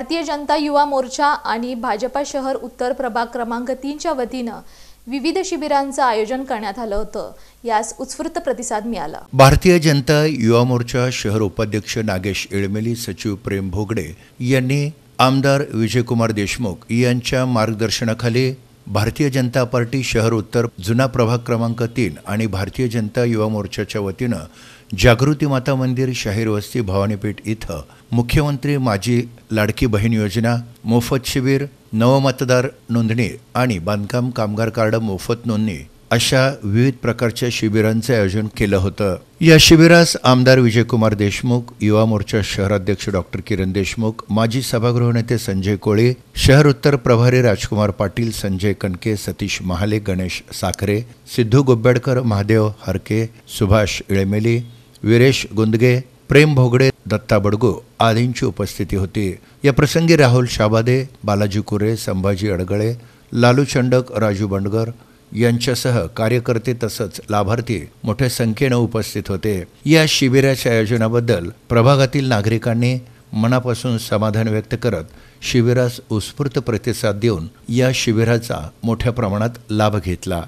भारतीय जनता युवा मोर्चा आणि भाजपा शहर उत्तर प्रभाग क्रमांक 3च्या वतीनं विविध शिबिरांचं आयोजन करण्यात आलं होतं। यास उत्स्फूर्त प्रतिसाद मिळाला। भारतीय जनता युवा मोर्चा शहर उपाध्यक्ष नागेश इळमेली, सचिव प्रेम भोगडे यांनी आमदार विजयकुमार देशमुख यांच्या मार्गदर्शनाखाली भारतीय जनता पार्टी शहर उत्तर जुना प्रभाग क्रमांक 3 आणि भारतीय जनता युवा मोर्चाच्या वतीनं जागृती माता मंदिर, शाहीर वस्ती, भवानीपेठ इथं मुख्यमंत्री माझी लाडकी बहीण योजना, मोफत शिबिर, नवमतदार नोंदणी आणि बांधकाम कामगार कार्ड मोफत नोंदणी अशा विविध प्रकारच्या शिबिरांचे आयोजन केलं होतं। या शिबिरास आमदार विजयकुमार देशमुख, युवा मोर्चा शहराध्यक्ष डॉक्टर किरण देशमुख, माजी सभागृह नेते संजय कोळे, शहर उत्तर प्रभारी राजकुमार पाटील, संजय कणके, सतीश महाले, गणेश साखरे, सिद्धू गोब्याडकर, महादेव हरके, सुभाष इळमेली, वीरेश गुंदगे, प्रेम भोगडे, दत्ता बडगू आदींची उपस्थिती होती। या प्रसंगी राहुल शाबादे, बालाजी कुरे, संभाजी अडगळे, लालू चंडक, राजू बंडगर यांच्यासह कार्यकर्ते तसंच लाभार्थी मोठ्या संख्येने उपस्थित होते। या शिबिराच्या आयोजनाबद्दल प्रभागातील नागरिकांनी मनापासून समाधान व्यक्त करत शिबिरास उत्स्फूर्त प्रतिसाद देऊन या शिबिराचा मोठ्या प्रमाणात लाभ घेतला।